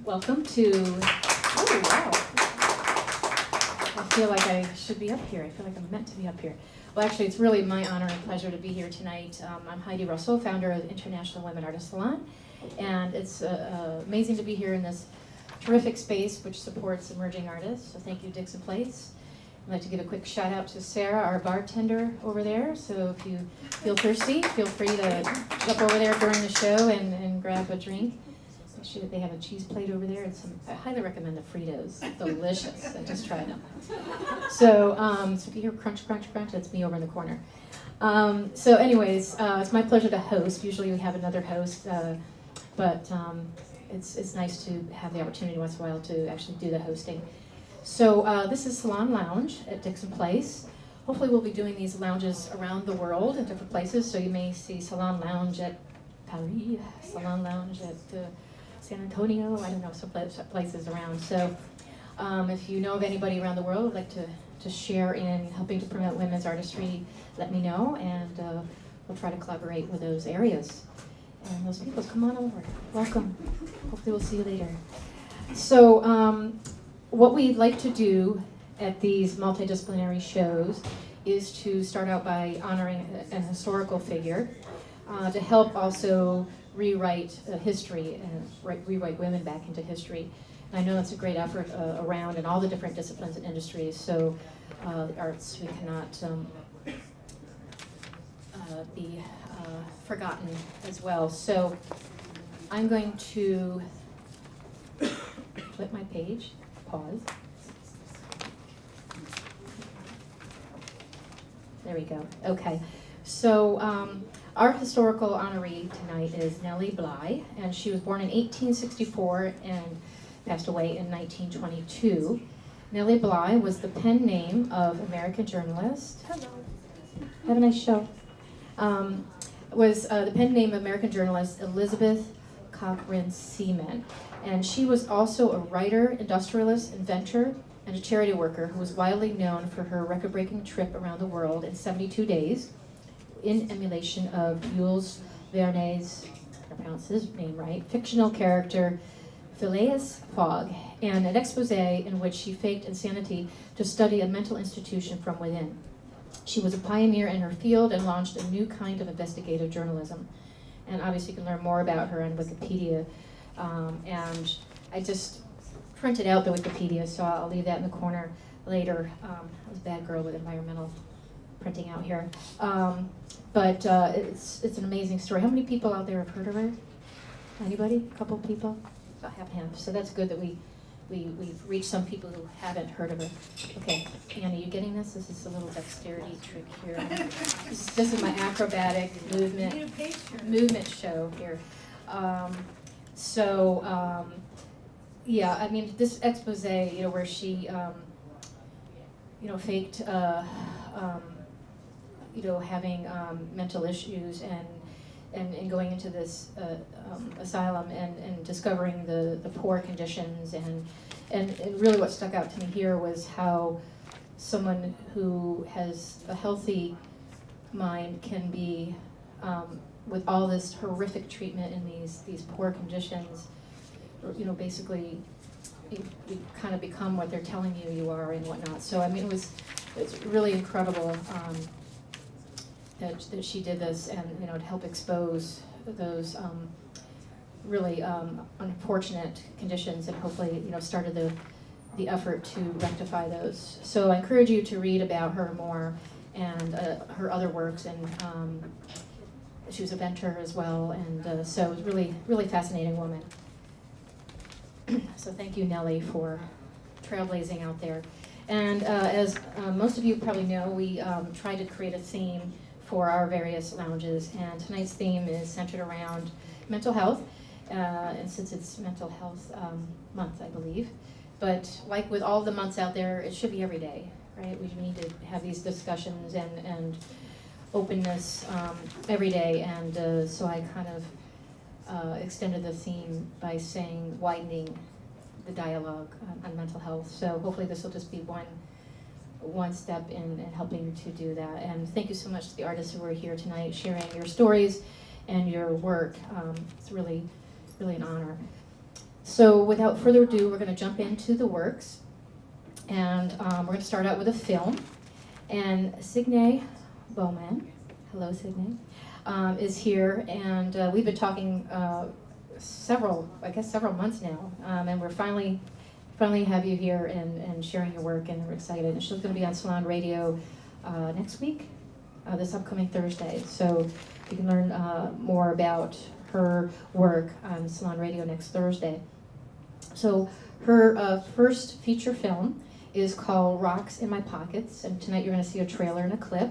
Welcome to, oh wow. I feel like I should be up here. I feel like I'm meant to be up here. Well, actually, it's really my honor and pleasure to be here tonight. I'm Heidi Russell, founder of the International Women Artist Salon, and it's amazing to be here in this terrific space which supports emerging artists. So thank you, Dixon Place. I'd like to give a quick shout out to Sarah, our bartender over there. So if you feel thirsty, feel free to jump over there during the show and grab a drink. Actually, they have a cheese plate over there and I highly recommend the Fritos. Delicious. I just tried them. So if you hear crunch, crunch, crunch, that's me over in the corner. So anyways, it's my pleasure to host. Usually we have another host, but it's nice to have the opportunity once in a while to actually do the hosting. So this is Salon Lounge at Dixon Place. Hopefully we'll be doing these lounges around the world in different places. So you may see Salon Lounge at Paris, Salon Lounge at San Antonio, I don't know, some places around. So if you know of anybody around the world who'd like to share in helping to promote women's artistry, let me know, and we'll try to collaborate with those areas. And those people, come on over. Welcome. Hopefully we'll see you later. So what we'd like to do at these multidisciplinary shows is to start out by honoring an historical figure to help also rewrite history and rewrite women back into history. And I know that's a great effort around in all the different disciplines and industries. So the arts, we cannot be forgotten as well. So I'm going to flip my page, pause. There we go. Okay. So our historical honoree tonight is Nellie Bly, and she was born in 1864 and passed away in 1922. Nellie Bly was the pen name of American journalist. Hello. Have a nice show. Was the pen name of American journalist Elizabeth Cochran Seaman. And she was also a writer, industrialist, inventor, and a charity worker who was widely known for her record-breaking trip around the world in 72 days in emulation of Jules Verne's, I pronounce his name right, fictional character Phileas Fogg, and an expose in which she faked insanity to study a mental institution from within. She was a pioneer in her field and launched a new kind of investigative journalism. And obviously you can learn more about her on Wikipedia. And I just printed out the Wikipedia, so I'll leave that in the corner later. I was a bad girl with environmental printing out here. But it's an amazing story. How many people out there have heard of her? Anybody? A couple people? About half and half. So that's good that we've reached some people who haven't heard of her. Okay, Anna, you getting this? This is a little dexterity trick here. This is my acrobatic movement show here. Yeah, I mean, this expose, where she, faked, having mental issues and going into this asylum and discovering the poor conditions and really what stuck out to me here was how someone who has a healthy mind can be with all this horrific treatment in these poor conditions, basically you kind of become what they're telling you are and whatnot. So I mean, it's really incredible that she did this, and to help expose those really unfortunate conditions, and hopefully started the effort to rectify those. So I encourage you to read about her more and her other works, and she was a inventor as well, and so it was really fascinating woman. So thank you, Nellie, for trailblazing out there. And as most of you probably know, we tried to create a theme for our various lounges, and tonight's theme is centered around mental health, and since it's Mental Health Month, I believe. But like with all the months out there, it should be every day, right? We need to have these discussions and openness every day, and so I kind of extended the theme by saying widening the dialogue on mental health. So hopefully this will just be one step in helping to do that. And thank you so much to the artists who are here tonight sharing your stories and your work. It's really an honor. So without further ado, we're going to jump into the works. And we're going to start out with a film. And Signe Bowman, hello Signe, is here. And we've been talking several months now. And we're finally have you here and sharing your work, and we're excited. And she's going to be on Salon Radio next week, this upcoming Thursday. So you can learn more about her work on Salon Radio next Thursday. So her first feature film is called Rocks in My Pockets, and tonight you're going to see a trailer and a clip.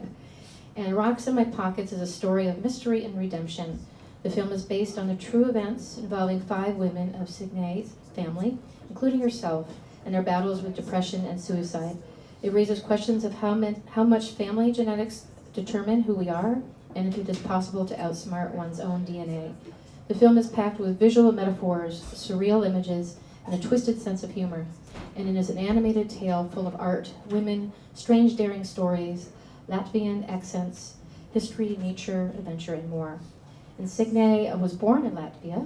And Rocks in My Pockets is a story of mystery and redemption. The film is based on the true events involving 5 women of Signe's family, including herself, and their battles with depression and suicide. It raises questions of how much family genetics determine who we are, and if it is possible to outsmart one's own DNA. The film is packed with visual metaphors, surreal images, and a twisted sense of humor. And it is an animated tale full of art, women, strange daring stories, Latvian accents, history, nature, adventure, and more. And Signe was born in Latvia,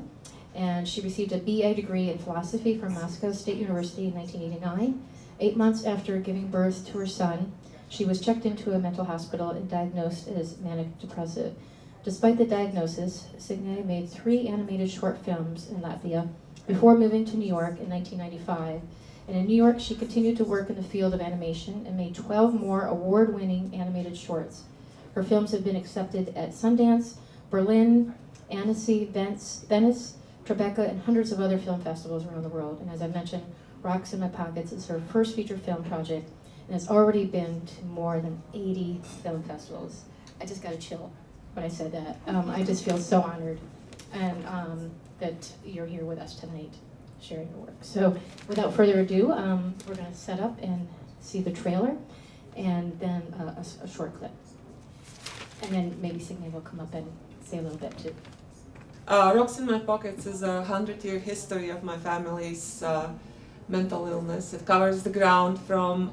and she received a BA degree in philosophy from Moscow State University in 1989. 8 months after giving birth to her son, she was checked into a mental hospital and diagnosed as manic depressive. Despite the diagnosis, Signe made 3 animated short films in Latvia before moving to New York in 1995. And in New York, she continued to work in the field of animation and made 12 more award-winning animated shorts. Her films have been accepted at Sundance, Berlin, Annecy, Venice, Tribeca, and hundreds of other film festivals around the world. And as I mentioned, Rocks in My Pockets is her first feature film project, and has already been to more than 80 film festivals. I just got a chill when I said that. I just feel so honored and that you're here with us tonight sharing your work. So without further ado, we're going to set up and see the trailer, and then a short clip. And then maybe Signe will come up and say a little bit too. Rocks in My Pockets is a 100-year history of my family's mental illness. It covers the ground from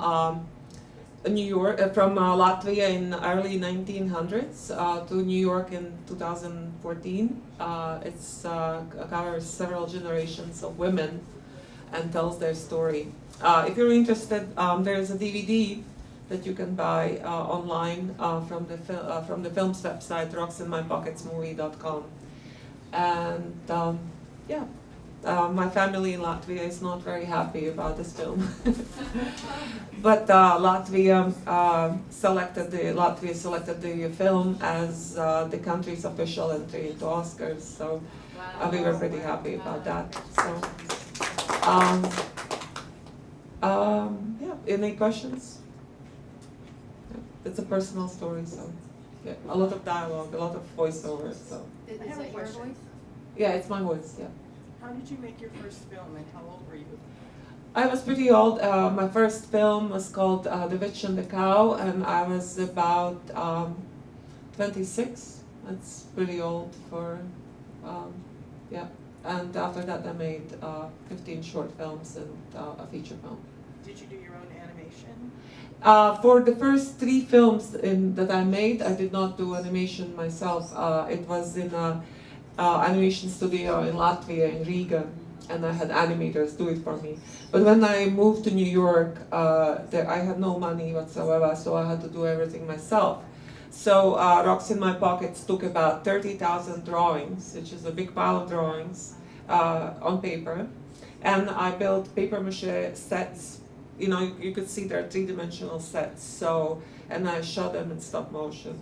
New York, from Latvia in early 1900s to New York in 2014. It covers several generations of women and tells their story. If you're interested, there's a DVD that you can buy online from the film's website, rocksinmypocketsmovie.com. And my family in Latvia is not very happy about this film. But Latvia selected the film as the country's official entry into Oscars, so we were pretty happy about that. So, any questions? It's a personal story, so a lot of dialogue, a lot of voiceover. So. I have a question. Yeah, it's my voice. Yeah. How did you make your first film, and how old were you? I was pretty old. My first film was called The Witch and the Cow, and I was about 26. That's pretty old for, And after that I made 15 short films and a feature film. Did you do your own animation? For the first 3 films that I made, I did not do animation myself. It was in an animation studio in Latvia, in Riga, and I had animators do it for me. But when I moved to New York, I had no money whatsoever, so I had to do everything myself. So Rocks in My Pockets took about 30,000 drawings, which is a big pile of drawings on paper, and I built paper mache sets. You know, you could see they're 3-dimensional sets. So, and I shot them in stop motion.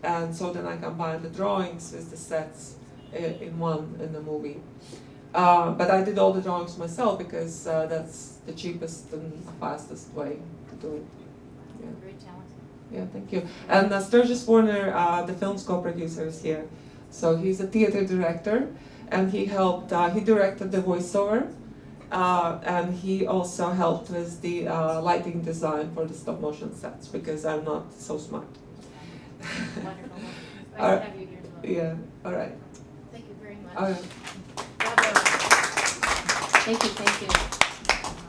And so then I combined the drawings with the sets in the movie. But I did all the drawings myself because that's the cheapest and fastest way to do it. Yeah. Great talent. Yeah, thank you. And Sturgis Warner, the film's co-producer, is here. So he's a theater director, and he helped. He directed the voiceover. And he also helped with the lighting design for the stop motion sets because I'm not so smart. Wonderful. Nice to have you here as well. Yeah, all right. Thank you very much. All right. Bravo. Thank you.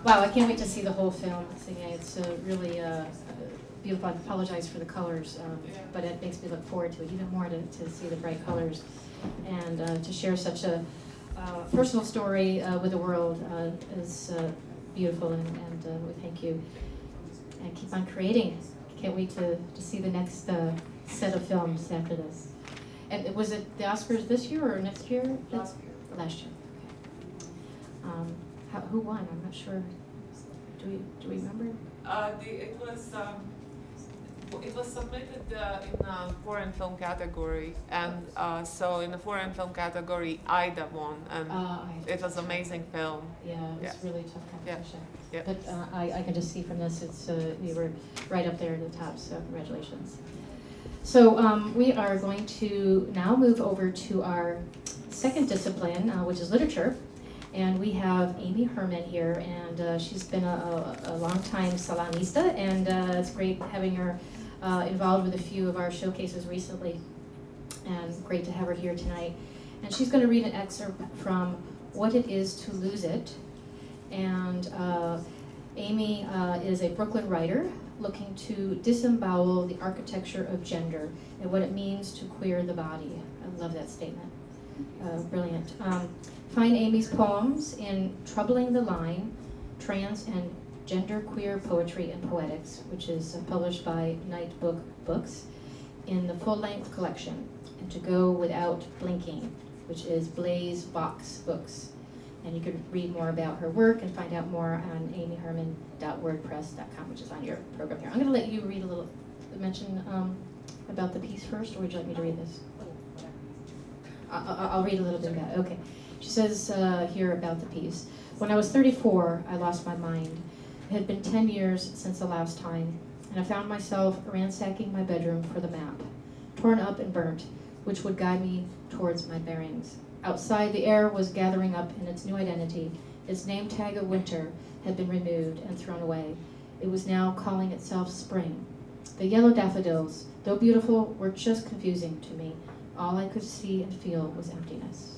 Wow, I can't wait to see the whole film. It's really beautiful. I apologize for the colors, but it makes me look forward to it even more to see the bright colors and to share such a personal story with the world is beautiful, and we thank you. And keep on creating. Can't wait to see the next set of films after this. And was it the Oscars this year or next year? Last year. Okay. Who won? I'm not sure. Do we remember? It was submitted in a foreign film category, and so in the foreign film category, Ida won, and it was an amazing film. Yeah, it was really tough competition. Yeah. But I can just see from this, it's we were right up there in the top, so congratulations. So we are going to now move over to our second discipline, which is literature. And we have Amy Herman here, and she's been a long-time salonista, and it's great having her involved with a few of our showcases recently, and great to have her here tonight. And she's going to read an excerpt from What It Is to Lose It. And Amy is a Brooklyn writer looking to disembowel the architecture of gender and what it means to queer the body. I love that statement. Brilliant. Find Amy's poems in Troubling the Line, Trans and Genderqueer Poetry and Poetics, which is published by Night Book Books, in the full-length collection, and To Go Without Blinking, which is Blaze Box Books. And you can read more about her work and find out more on amyherman.wordpress.com, which is on your program here. I'm going to let you read a little, mention about the piece first, or would you like me to read this? I'll read a little bit about it. Okay. She says here about the piece. When I was 34, I lost my mind. It had been 10 years since the last time, and I found myself ransacking my bedroom for the map, torn up and burnt, which would guide me towards my bearings. Outside, the air was gathering up in its new identity. Its name tag of winter had been removed and thrown away. It was now calling itself spring. The yellow daffodils, though beautiful, were just confusing to me. All I could see and feel was emptiness.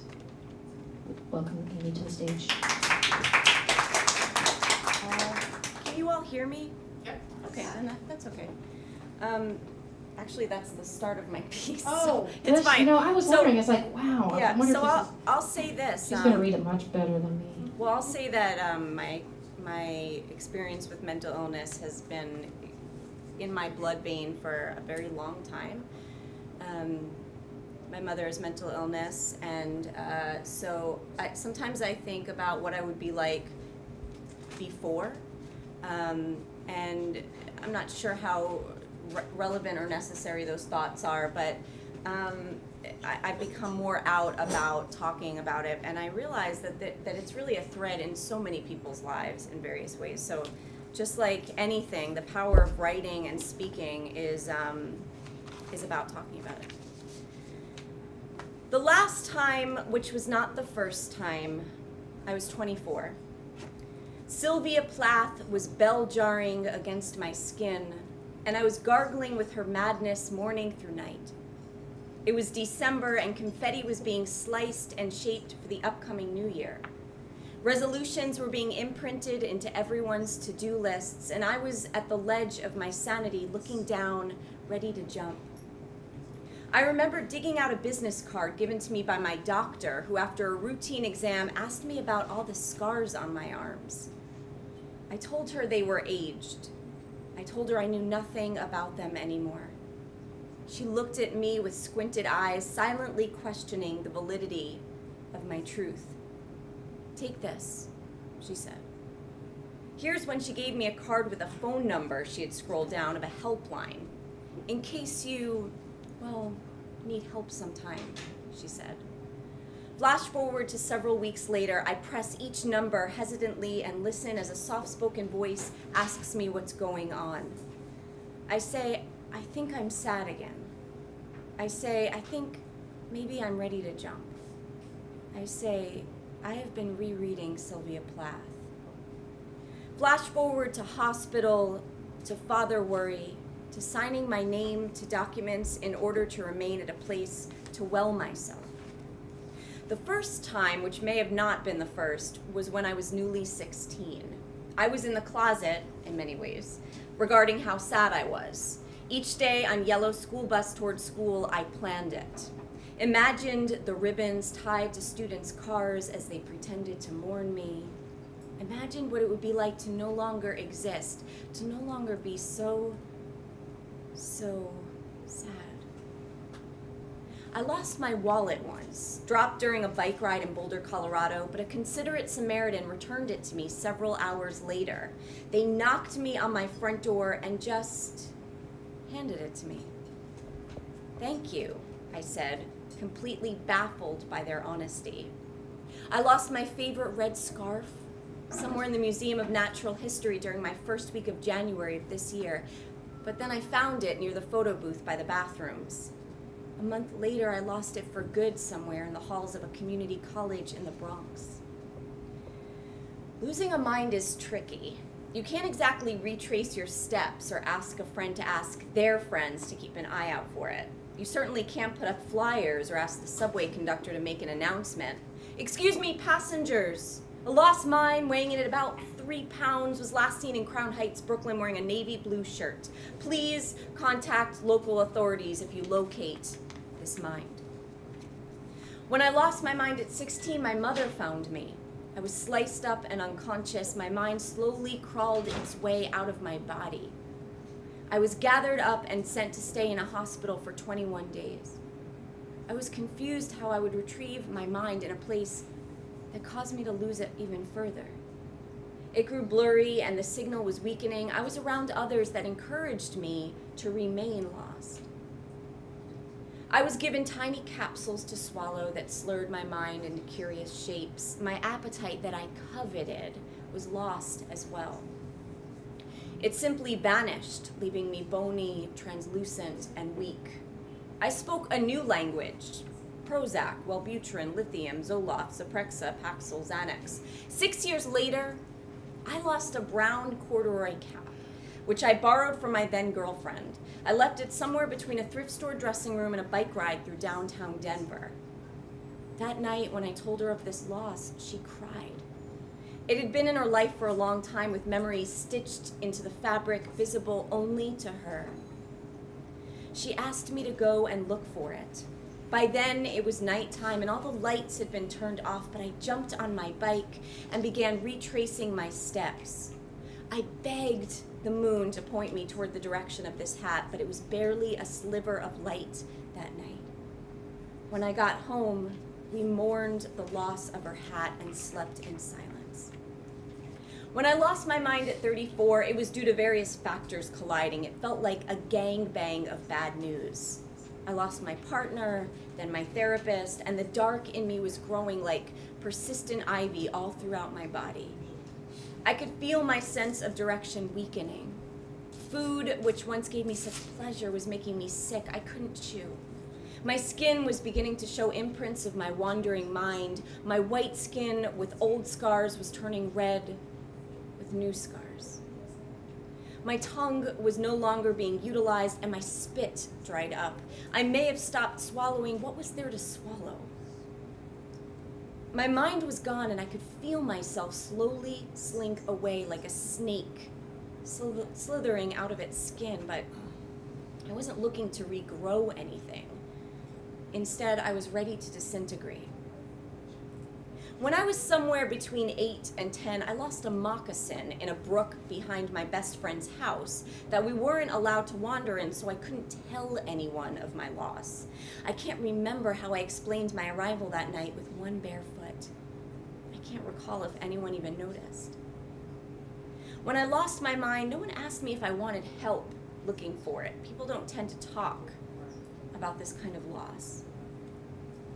Welcome Amy to the stage. Can you all hear me? Yeah. Okay, then that's okay. Actually, that's the start of my piece. Oh, so it's fine. You know, I was So- wondering, it's like, wow. I Yeah, wonder so if I'll say this. she's going to read it much better than me. Well, I'll say that my experience with mental illness has been in my blood vein for a very long time. My mother has mental illness, and so sometimes I think about what I would be like before, and I'm not sure how relevant or necessary those thoughts are, but I've become more out about talking about it, and I realize that it's really a thread in so many people's lives in various ways. So just like anything, the power of writing and speaking is about talking about it. The last time, which was not the first time, I was 24. Sylvia Plath was bell-jarring against my skin, and I was gargling with her madness morning through night. It was December, and confetti was being sliced and shaped for the upcoming new year. Resolutions were being imprinted into everyone's to-do lists, and I was at the ledge of my sanity, looking down, ready to jump. I remember digging out a business card given to me by my doctor, who after a routine exam asked me about all the scars on my arms. I told her they were aged. I told her I knew nothing about them anymore. She looked at me with squinted eyes, silently questioning the validity of my truth. "Take this," she said. Here's when she gave me a card with a phone number she had scrolled down of a helpline. "In case you, need help sometime," she said. Flash forward to several weeks later, I press each number hesitantly and listen as a soft-spoken voice asks me what's going on. I say, "I think I'm sad again." I say, "I think maybe I'm ready to jump." I say, "I have been rereading Sylvia Plath." Flash forward to hospital, to father worry, to signing my name to documents in order to remain at a place to well myself. The first time, which may have not been the first, was when I was newly 16. I was in the closet, in many ways, regarding how sad I was. Each day on yellow school bus towards school, I planned it. Imagined the ribbons tied to students' cars as they pretended to mourn me. Imagined what it would be like to no longer exist, to no longer be so sad. I lost my wallet once, dropped during a bike ride in Boulder, Colorado, but a considerate Samaritan returned it to me several hours later. They knocked me on my front door and just handed it to me. "Thank you," I said, completely baffled by their honesty. I lost my favorite red scarf somewhere in the Museum of Natural History during my first week of January of this year, but then I found it near the photo booth by the bathrooms. A month later, I lost it for good somewhere in the halls of a community college in the Bronx. Losing a mind is tricky. You can't exactly retrace your steps or ask a friend to ask their friends to keep an eye out for it. You certainly can't put up flyers or ask the subway conductor to make an announcement. "Excuse me, passengers. A lost mind weighing in at about 3 pounds was last seen in Crown Heights, Brooklyn, wearing a navy blue shirt. Please contact local authorities if you locate this mind." When I lost my mind at 16, my mother found me. I was sliced up and unconscious. My mind slowly crawled its way out of my body. I was gathered up and sent to stay in a hospital for 21 days. I was confused how I would retrieve my mind in a place that caused me to lose it even further. It grew blurry and the signal was weakening. I was around others that encouraged me to remain lost. I was given tiny capsules to swallow that slurred my mind into curious shapes. My appetite that I coveted was lost as well. It simply vanished, leaving me bony, translucent, and weak. I spoke a new language: Prozac, Wellbutrin, lithium, Zoloft, Zyprexa, Paxil, Xanax. 6 years later, I lost a brown corduroy cap, which I borrowed from my then girlfriend. I left it somewhere between a thrift store dressing room and a bike ride through downtown Denver. That night, when I told her of this loss, she cried. It had been in her life for a long time, with memories stitched into the fabric, visible only to her. She asked me to go and look for it. By then, it was nighttime and all the lights had been turned off, but I jumped on my bike and began retracing my steps. I begged the moon to point me toward the direction of this hat, but it was barely a sliver of light that night. When I got home, we mourned the loss of her hat and slept in silence. When I lost my mind at 34, it was due to various factors colliding. It felt like a gangbang of bad news. I lost my partner, then my therapist, and the dark in me was growing like persistent ivy all throughout my body. I could feel my sense of direction weakening. Food, which once gave me such pleasure, was making me sick. I couldn't chew. My skin was beginning to show imprints of my wandering mind. My white skin with old scars was turning red with new scars. My tongue was no longer being utilized, and my spit dried up. I may have stopped swallowing. What was there to swallow? My mind was gone, and I could feel myself slowly slink away like a snake, slithering out of its skin, but I wasn't looking to regrow anything. Instead, I was ready to disintegrate. When I was somewhere between 8 and 10, I lost a moccasin in a brook behind my best friend's house that we weren't allowed to wander in, so I couldn't tell anyone of my loss. I can't remember how I explained my arrival that night with one bare foot. I can't recall if anyone even noticed. When I lost my mind, no one asked me if I wanted help looking for it. People don't tend to talk about this kind of loss.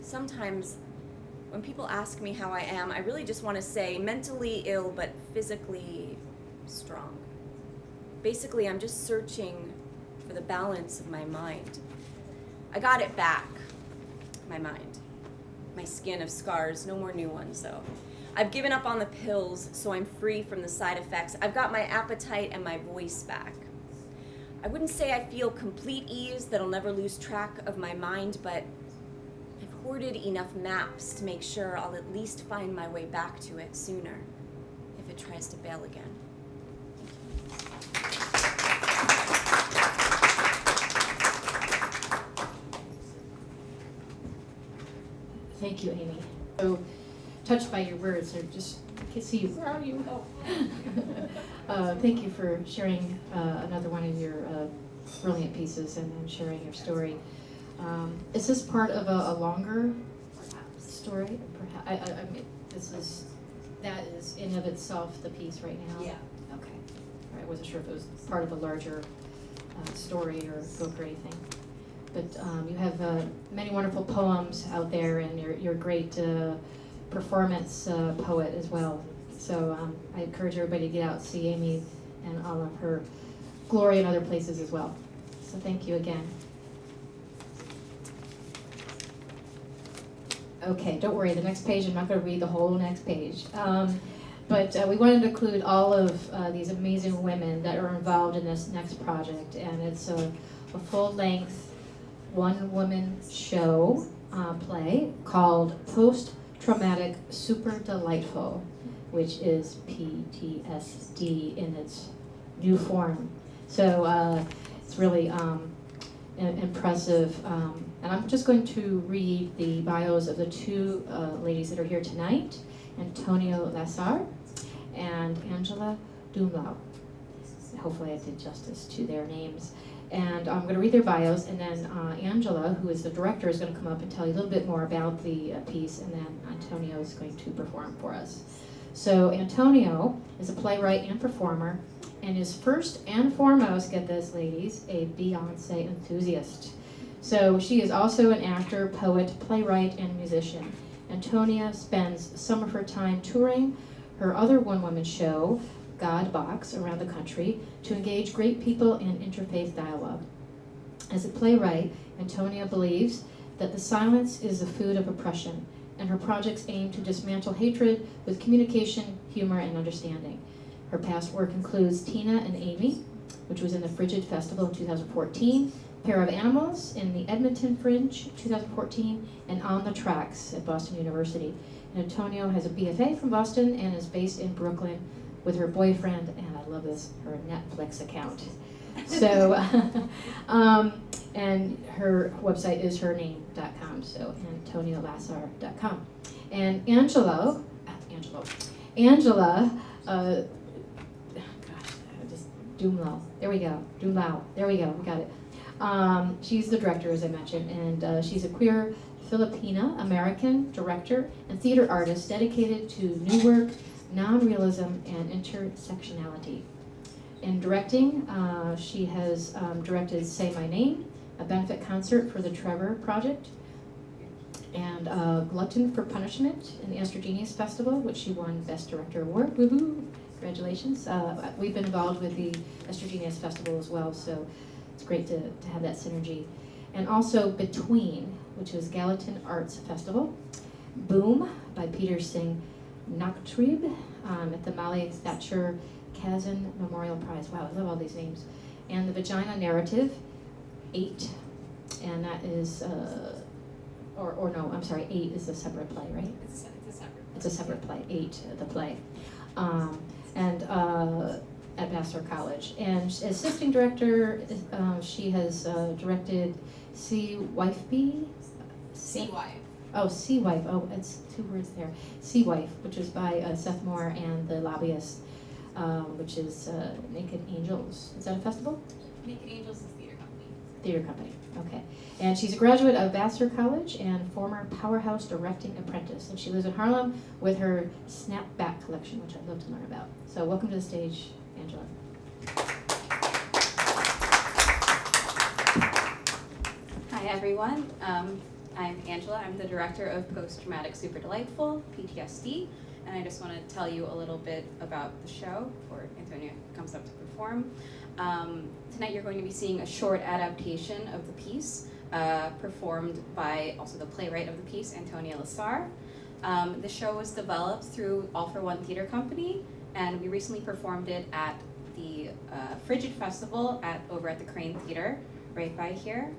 Sometimes when people ask me how I am, I really just want to say mentally ill but physically strong. Basically, I'm just searching for the balance of my mind. I got it back, my mind. My skin of scars, no more new ones though. I've given up on the pills, so I'm free from the side effects. I've got my appetite and my voice back. I wouldn't say I feel complete ease that I'll never lose track of my mind, but I've hoarded enough maps to make sure I'll at least find my way back to it sooner if it tries to bail again. Thank you, Amy. So touched by your words. I just can see you. Where are you? Thank you for sharing another one of your brilliant pieces and sharing your story. Is this part of a longer story? Perhaps I mean, that is in of itself the piece right now. Yeah. Okay. All right. I wasn't sure if it was part of a larger story or book or anything. But you have many wonderful poems out there, and you're a great performance poet as well. So I encourage everybody to get out and see Amy and all of her glory in other places as well. So thank you again. Okay, don't worry, the next page, I'm not going to read the whole next page. But we wanted to include all of these amazing women that are involved in this next project, and it's a full-length, one-woman show play called Post-Traumatic Super Delightful, which is PTSD in its new form. So it's really impressive. And I'm just going to read the bios of the two ladies that are here tonight, Antonio Lassar and Angela Dumlau. Hopefully I did justice to their names. And I'm going to read their bios, and then Angela, who is the director, is going to come up and tell you a little bit more about the piece, and then Antonio is going to perform for us. So Antonio is a playwright and performer, and is first and foremost, get this ladies, a Beyonce enthusiast. So she is also an actor, poet, playwright, and musician. Antonia spends some of her time touring her other one-woman show, God Box, around the country to engage great people in interfaith dialogue. As a playwright, Antonia believes that the silence is the food of oppression, and her projects aim to dismantle hatred with communication, humor, and understanding. Her past work includes Tina and Amy, which was in the Frigid Festival in 2014, Pair of Animals in the Edmonton Fringe 2014, and On the Tracks at Boston University. And Antonio has a BFA from Boston and is based in Brooklyn with her boyfriend, and I love this, her Netflix account. So, and her website is hername.com, so antoniolassar.com. And Angela, Dumlau, there we go, we got it. She's the director, as I mentioned, and she's a queer Filipina American director and theater artist dedicated to new work, non-realism, and intersectionality. In directing, she has directed Say My Name, a benefit concert for the Trevor Project, and Glutton for Punishment in the Estrogenius Festival, which she won Best Director Award. Woohoo! Congratulations. We've been involved with the Estrogenius Festival as well, so it's great to have that synergy. And also Between, which is Gallatin Arts Festival. Boom by Peter Singh Naktrib at the Molly Thatcher Kazan Memorial Prize. Wow, I love all these names. And The Vagina Narrative, 8, and that is, 8 is a separate play, right? It's a separate play, 8, the play. At Vassar College. And as assistant director, she has directed Sea Wife Bee? Sea Wife. Oh, Sea Wife. Oh, it's 2 words there. Sea Wife, which is by Seth Moore and The Lobbyist, which is Naked Angels. Is that a festival? Naked Angels is theater company. Theater company, okay. And she's a graduate of Vassar College and former Powerhouse Directing Apprentice. And she lives in Harlem with her Snapback collection, which I'd love to learn about. So welcome to the stage, Angela. Hi everyone, I'm Angela. I'm the director of Post Traumatic Super Delightful, PTSD, and I just want to tell you a little bit about the show before Antonia comes up to perform. Tonight you're going to be seeing a short adaptation of the piece, performed by also the playwright of the piece, Antonia Lassar. The show was developed through All for One Theater Company, and we recently performed it at the Frigid Festival over at the Crane Theater, right by here.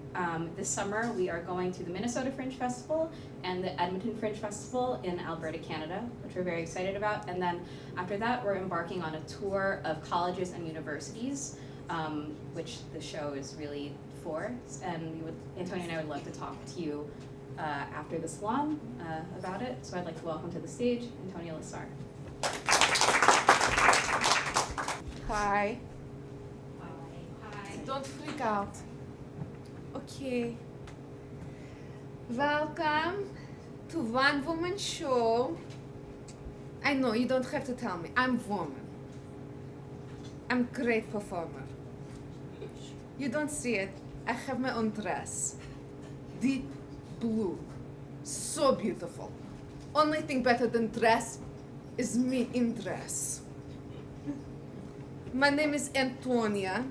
This summer we are going to the Minnesota Fringe Festival and the Edmonton Fringe Festival in Alberta, Canada, which we're very excited about. And then after that we're embarking on a tour of colleges and universities, which the show is really for. And Antonia and I would love to talk to you after the salon about it. So I'd like to welcome to the stage Antonia Lassar. Hi. Don't freak out. Okay. Welcome to One Woman Show. I know you don't have to tell me. I'm woman. I'm a great performer. You don't see it. I have my own dress. Deep blue. So beautiful. Only thing better than dress is me in dress. My name is Antonia.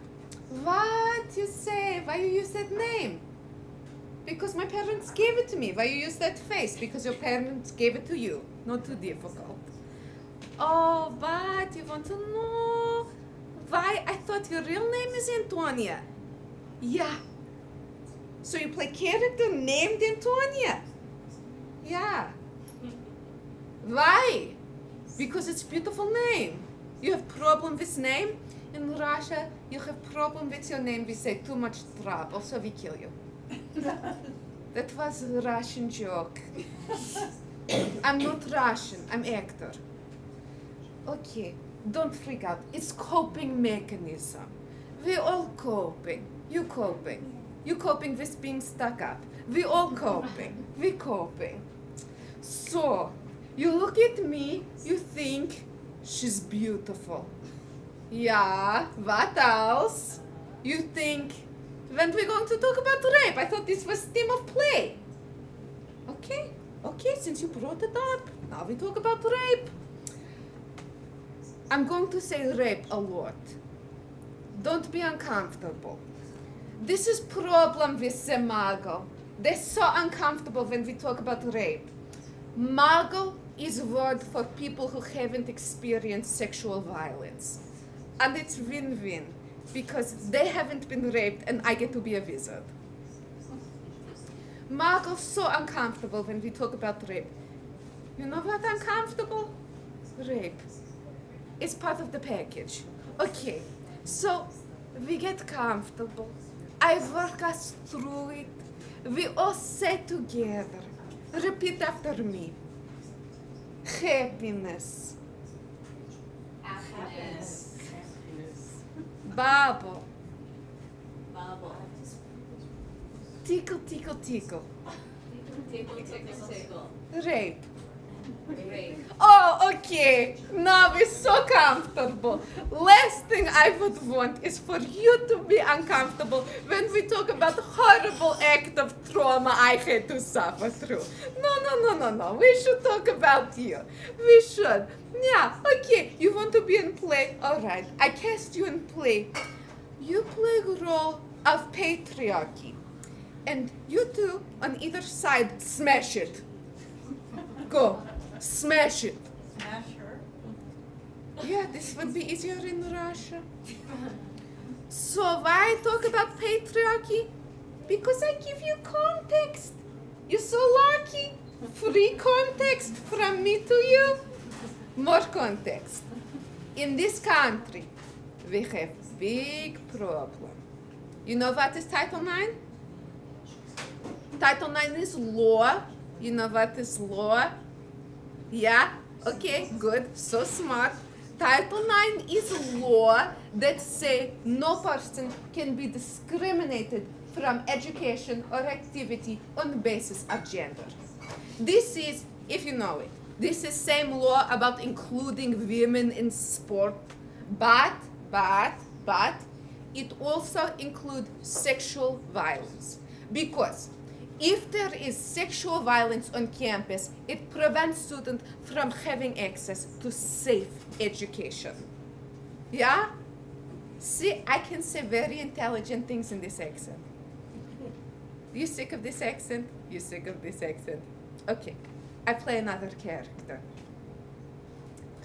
What you say? Why you use that name? Because my parents gave it to me. Why you use that face? Because your parents gave it to you. Not too difficult. Oh, but you want to know why I thought your real name is Antonia? Yeah. So you play character named Antonia? Yeah. Why? Because it's a beautiful name. You have problem with name? In Russia, you have problem with your name. We say too much trouble, so we kill you. That was a Russian joke. I'm not Russian, I'm actor. Okay, don't freak out. It's coping mechanism. We're all coping. You coping. You coping with being stuck up. We all coping. We coping. So, you look at me, you think she's beautiful. Yeah, what else? You think, when we're going to talk about rape? I thought this was theme of play. Okay, since you brought it up, now we talk about rape. I'm going to say rape a lot. Don't be uncomfortable. This is problem with the muggle. They're so uncomfortable when we talk about rape. Muggle is a word for people who haven't experienced sexual violence. And it's win-win, because they haven't been raped and I get to be a wizard. Muggle's so uncomfortable when we talk about rape. You know what uncomfortable? Rape. It's part of the package. Okay, so we get comfortable. I work us through it. We all say together. Repeat after me. Happiness. Happiness. Bubble. Bubble. Tickle, tickle, tickle. Tickle, tickle, tickle. Rape. Rape. Oh, okay. Now we're so comfortable. Last thing I would want is for you to be uncomfortable when we talk about horrible act of trauma I had to suffer through. No. We should talk about you. We should. Yeah, okay. You want to be in play? All right. I cast you in play. You play the role of patriarchy. And you two on either side smash it. Go. Smash it. Smash her. Yeah, this would be easier in Russia. So why I talk about patriarchy? Because I give you context. You're so lucky. Free context from me to you. More context. In this country, we have big problem. You know what is Title IX? Title IX is law. You know what is law? Yeah? Okay, good. So smart. Title IX is a law that say no person can be discriminated from education or activity on the basis of gender. This is, if you know it, this is same law about including women in sport, but it also includes sexual violence. Because if there is sexual violence on campus, it prevents students from having access to safe education. Yeah? See, I can say very intelligent things in this accent. You sick of this accent? You sick of this accent? Okay, I play another character.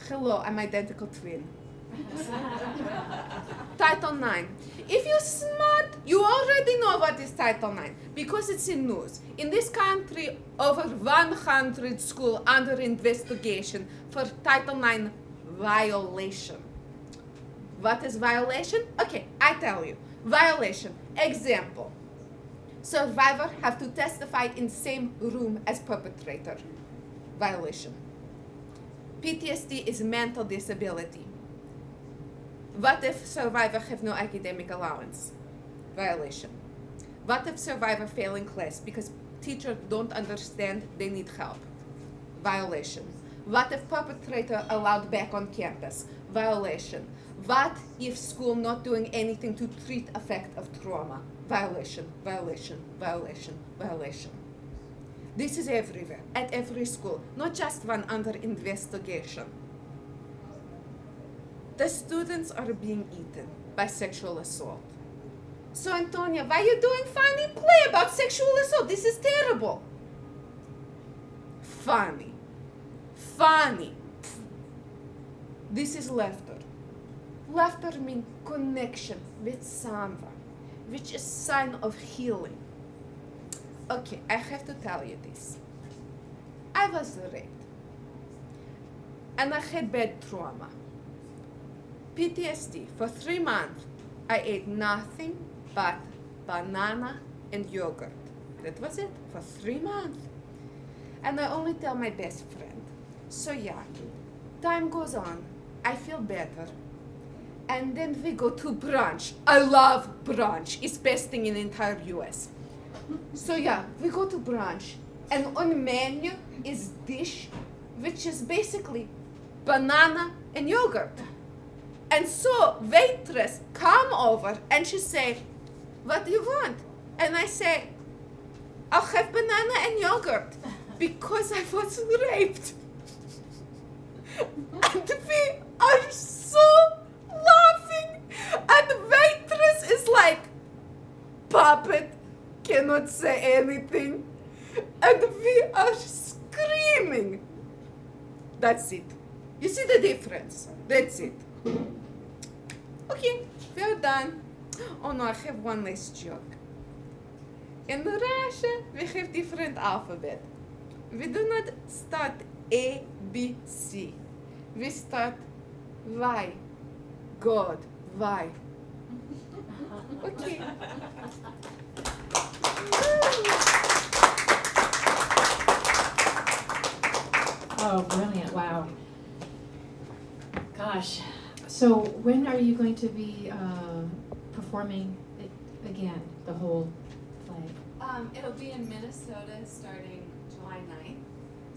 Hello, I'm identical twin. Title IX. If you're smart, you already know what is Title IX because it's in news. In this country, over 100 schools under investigation for Title IX violation. What is violation? Okay, I tell you. Violation. Example. Survivor have to testify in same room as perpetrator. Violation. PTSD is mental disability. What if survivor have no academic allowance? Violation. What if survivor fail in class because teachers don't understand they need help? Violation. What if perpetrator allowed back on campus? Violation. What if school not doing anything to treat effect of trauma? Violation, violation, violation, violation. This is everywhere, at every school, not just one under investigation. The students are being eaten by sexual assault. So Antonia, why are you doing funny play about sexual assault? This is terrible. Funny. Funny. This is laughter. Laughter means connection with someone, which is sign of healing. Okay, I have to tell you this. I was raped. And I had bad trauma. PTSD. For 3 months, I ate nothing but banana and yogurt. That was it, for 3 months. And I only tell my best friend. So yeah, time goes on, I feel better. And then we go to brunch. I love brunch. It's best thing in the entire US. So yeah, we go to brunch. And on menu is dish, which is basically banana and yogurt. And so waitress come over and she say, what do you want? And I say, I'll have banana and yogurt because I was raped. And we are so laughing. And waitress is like, puppet cannot say anything. And we are screaming. That's it. You see the difference? That's it. Okay, we're done. Oh no, I have one last joke. In Russia, we have different alphabet. We do not start A, B, C. We start Y. God, Y. Okay. Oh, brilliant, wow. Gosh, so when are you going to be performing it again, the whole play? It'll be in Minnesota starting July 9th.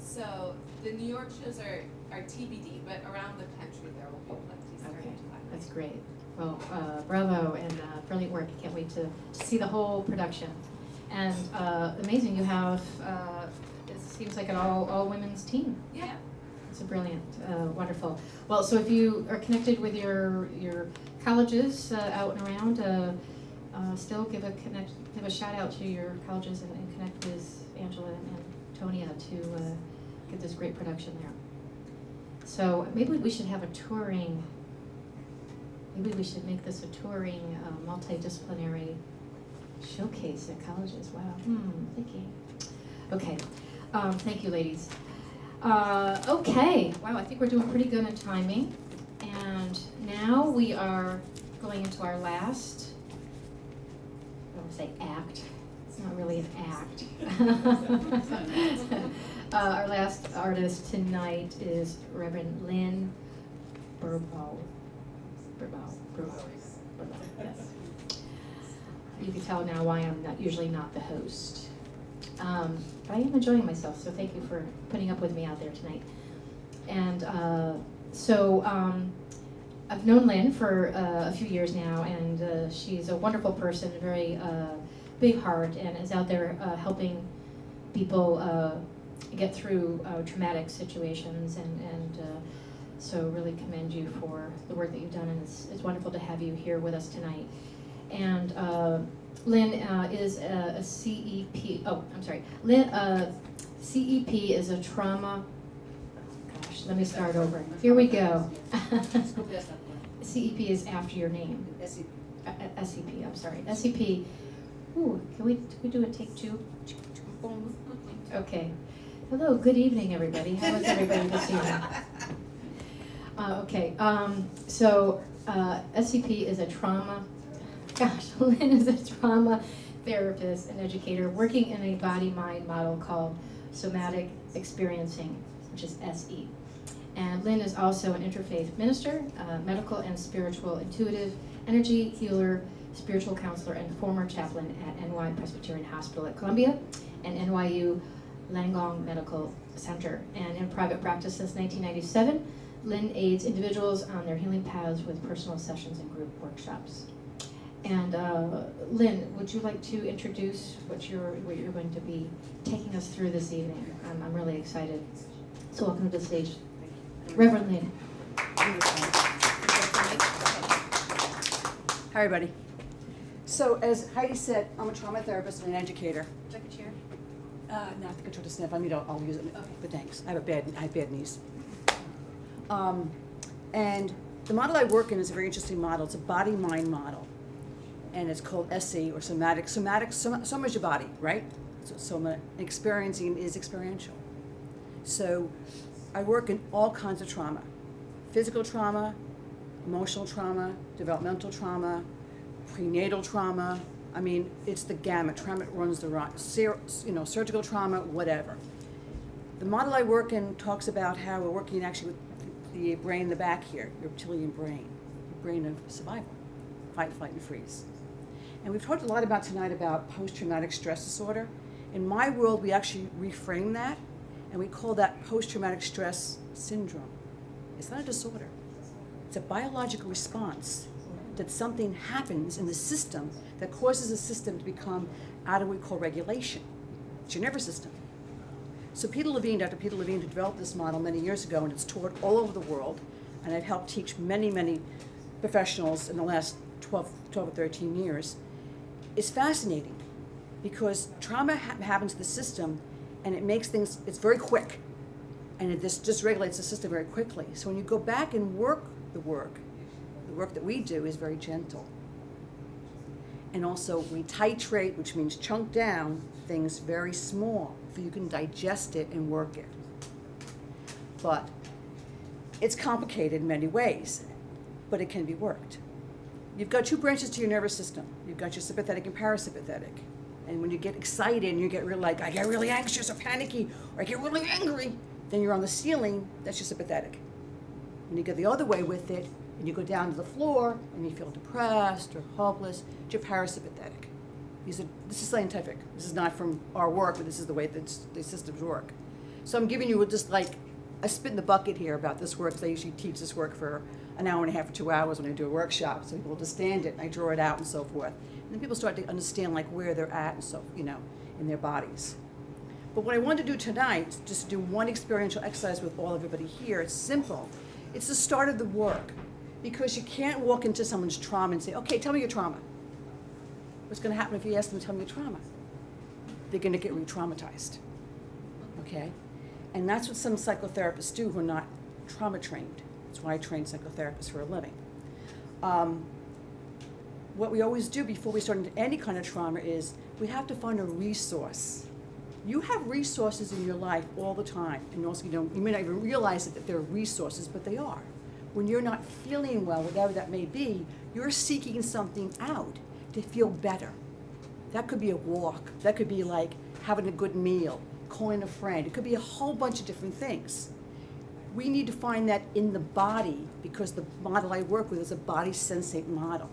So the New York shows are TBD, but around the country there will be plenty starting Okay, July 9th. that's great. Well, bravo and brilliant work. I can't wait to see the whole production. And amazing, you have, it seems like an all women's team. Yeah. It's a brilliant, wonderful. Well, so if you are connected with your colleges out and around, still give a shout out to your colleges and connect with Angela and Tonia to get this great production there. So maybe we should have a touring. Maybe we should make this a touring, multidisciplinary showcase at colleges. Wow. Thinking. Okay. Thank you, ladies. Okay. Wow, I think we're doing pretty good on timing. And now we are going into our last, I don't say act. It's not really an act. Our last artist tonight is Reverend Lynn Burbow. Yes. You can tell now why I'm usually not the host. But I am enjoying myself, so thank you for putting up with me out there tonight. And I've known Lynn for a few years now, and she's a wonderful person, a very big heart, and is out there helping people get through traumatic situations, and so really commend you for the work that you've done, and it's wonderful to have you here with us tonight. And Lynn is a CEP. Oh, I'm sorry. Lynn, CEP is a trauma. Gosh, let me start over. Here we go. CEP is after your name. SEP. I'm sorry. SEP. Ooh, can we do a take 2? Okay. Hello. Good evening, everybody. How is everybody this evening? Okay. So SEP is a trauma. Gosh, Lynn is a trauma therapist and educator working in a body-mind model called somatic experiencing, which is SE. And Lynn is also an interfaith minister, medical and spiritual intuitive, energy healer, spiritual counselor, and former chaplain at NY Presbyterian Hospital at Columbia and NYU Langone Medical Center. And in private practice since 1997, Lynn aids individuals on their healing paths with personal sessions and group workshops. And Lynn, would you like to introduce what you're going to be taking us through this evening? I'm really excited. So welcome to the stage, Reverend Lynn. Hi, everybody. So, as Heidi said, I'm a trauma therapist and an educator. Would you like a chair? Not the control to sniff. I mean, I'll use it, but thanks. I have bad knees. And the model I work in is a very interesting model. It's a body-mind model, and it's called SE or somatic. Soma is your body, right? So soma experiencing is experiential. So, I work in all kinds of trauma: physical trauma, emotional trauma, developmental trauma, prenatal trauma. I mean, it's the gamut. Trauma runs the run. Surgical trauma, whatever. The model I work in talks about how we're working actually with the brain in the back here, your reptilian brain, your brain of survival, fight, flight, and freeze. And we've talked a lot about tonight about post-traumatic stress disorder. In my world, we actually reframe that, and we call that post-traumatic stress syndrome. It's not a disorder. It's a biological response that something happens in the system that causes the system to become out of what we call regulation. It's your nervous system. So Dr. Peter Levine, who developed this model many years ago, and it's taught all over the world, and I've helped teach many, many professionals in the last 12 or 13 years, is fascinating because trauma happens to the system and it makes things, it's very quick, and it just regulates the system very quickly. So when you go back and work the work that we do is very gentle. And also we titrate, which means chunk down things very small so you can digest it and work it. But it's complicated in many ways, but it can be worked. You've got two branches to your nervous system. You've got your sympathetic and parasympathetic. And when you get excited and you get really I get really anxious or panicky or I get really angry, then you're on the ceiling, that's your sympathetic. When you go the other way with it, and you go down to the floor and you feel depressed or hopeless, it's your parasympathetic. This is scientific. This is not from our work, but this is the way that the systems work. So I'm giving you just like a spit in the bucket here about this work, because I usually teach this work for an hour and a half or 2 hours when I do a workshop, so people understand it, and I draw it out and so forth. And then people start to understand like where they're at and so, in their bodies. But what I want to do tonight is just do one experiential exercise with everybody here. It's simple. It's the start of the work. Because you can't walk into someone's trauma and say, okay, tell me your trauma. What's going to happen if you ask them to tell me your trauma? They're going to get re-traumatized, okay? And that's what some psychotherapists do who are not trauma trained. That's why I train psychotherapists for a living. What we always do before we start into any kind of trauma is we have to find a resource. You have resources in your life all the time, and also you may not even realize that they're resources, but they are. When you're not feeling well, whatever that may be, you're seeking something out to feel better. That could be a walk. That could be like having a good meal, calling a friend. It could be a whole bunch of different things. We need to find that in the body because the model I work with is a body sensate model.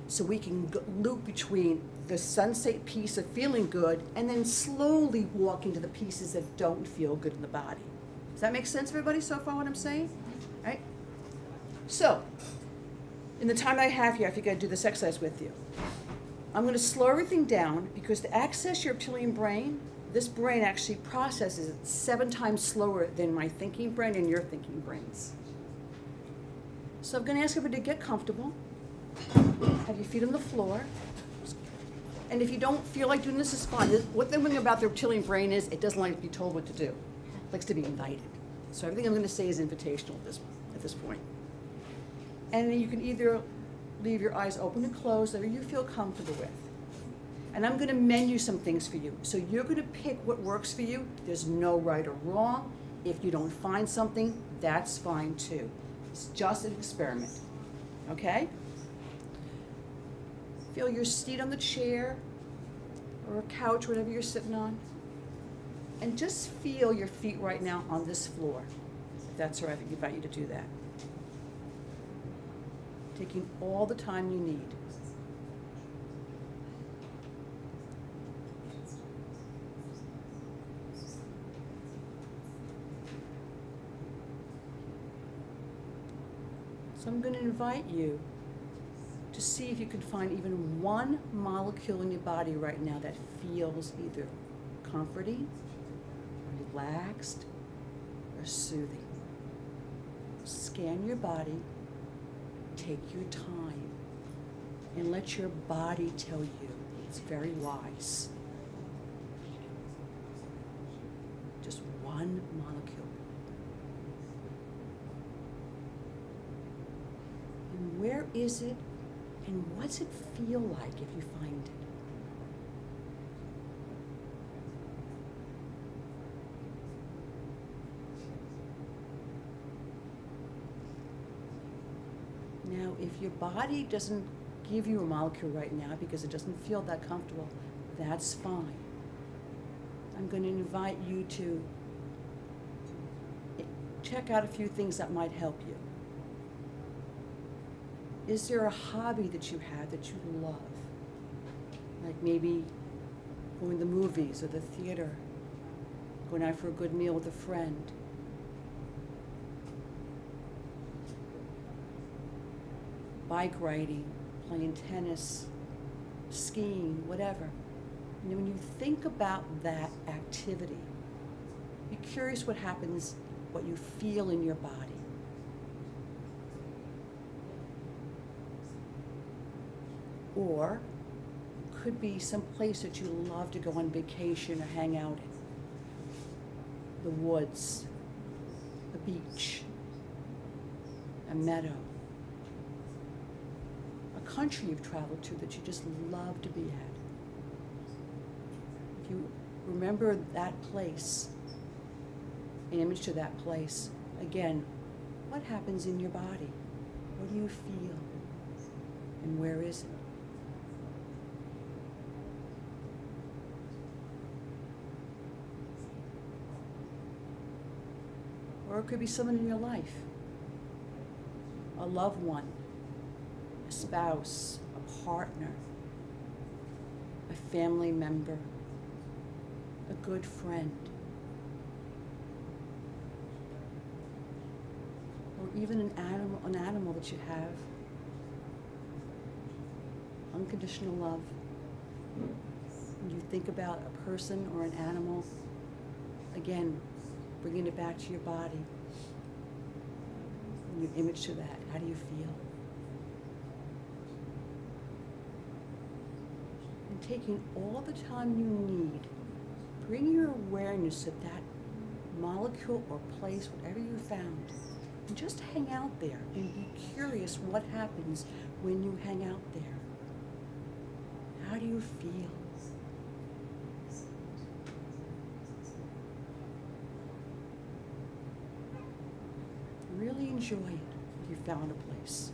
So we can loop between the sensate piece of feeling good and then slowly walk into the pieces that don't feel good in the body. Does that make sense, everybody, so far what I'm saying? Right? So, in the time I have here, I think I'd do this exercise with you. I'm going to slow everything down because to access your reptilian brain, this brain actually processes it 7 times slower than my thinking brain and your thinking brains. So I'm going to ask everybody to get comfortable, have your feet on the floor, and if you don't feel like doing this, is fine. What the thing about the reptilian brain is it doesn't like to be told what to do. It likes to be invited. So everything I'm going to say is invitational at this point. And then you can either leave your eyes open and closed, whatever you feel comfortable with. And I'm going to menu some things for you. So you're going to pick what works for you. There's no right or wrong. If you don't find something, that's fine too. It's just an experiment. Okay? Feel your seat on the chair. or a couch, whatever you're sitting on. And just feel your feet right now on this floor. If that's all right, I invite you to do that. Taking all the time you need. So I'm going to invite you to see if you can find even one molecule in your body right now that feels either comforting, relaxed, or soothing. Scan your body, take your time, and let your body tell you. It's very wise. Just one molecule. And where is it, and what's it feel like if you find it? Now, if your body doesn't give you a molecule right now because it doesn't feel that comfortable, that's fine. I'm going to invite you to check out a few things that might help you. Is there a hobby that you have that you love? Like maybe going to the movies or the theater, going out for a good meal with a friend. Bike riding, playing tennis, skiing, whatever. And when you think about that activity, be curious what happens, what you feel in your body. Or could be some place that you love to go on vacation or hang out in. The woods, the beach, a meadow, a country you've traveled to that you just love to be at. If you remember that place, an image to that place, again, what happens in your body? What do you feel? And where is it? Or it could be someone in your life, a loved one, a spouse, a partner, a family member, a good friend, or even an animal that you have. Unconditional love. When you think about a person or an animal, again, bringing it back to your body. And you image to that. How do you feel? And taking all the time you need, bring your awareness to that molecule or place, whatever you found, and just hang out there and be curious what happens when you hang out there. How do you feel? Really enjoy it if you found a place.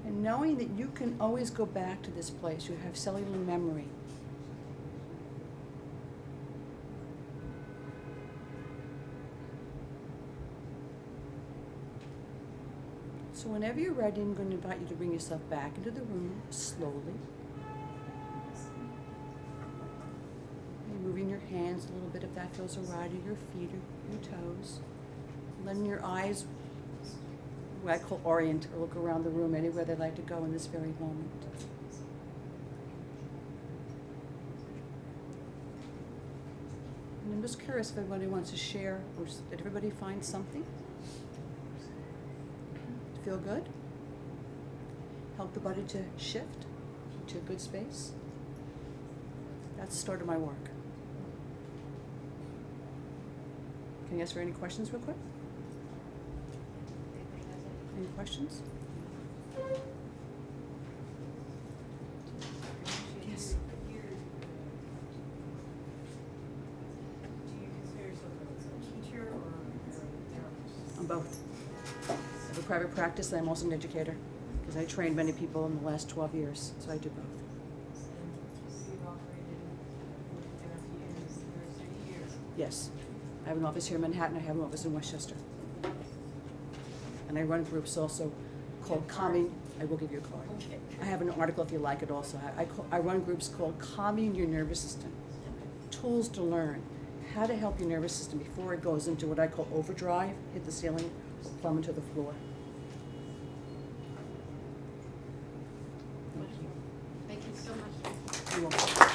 And knowing that you can always go back to this place, you have cellular memory. So whenever you're ready, I'm going to invite you to bring yourself back into the room slowly. And moving your hands a little bit if that feels all right, or your feet or your toes. Letting your eyes, what I call orient, or look around the room anywhere they'd like to go in this very moment. And I'm just curious if anybody wants to share, or did everybody find something? Feel good? Help the body to shift to a good space? That's the start of my work. Can you answer any questions real quick? Any questions? Yes. Do you consider yourself a teacher or a therapist? I'm both. I have a private practice and I'm also an educator because I trained many people in the last 12 years, so I do both. You've operated in therapy in New York City years. Yes. I have an office here in Manhattan, I have an office in Westchester. And I run groups also called Calming, I will give you a card. Okay. I have an article if you like it also. I run groups called Calming Your Nervous System. Tools to learn how to help your nervous system before it goes into what I call overdrive, hit the ceiling, or plummet to the floor. Thank you. Thank you so much. You're welcome.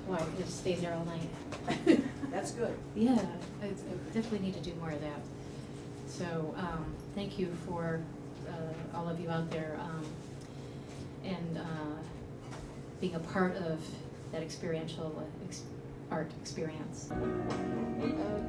Well, I could just stay there all night. That's good. Yeah, I definitely need to do more of that. So, thank you for all of you out there and being a part of that experiential art experience. Okay.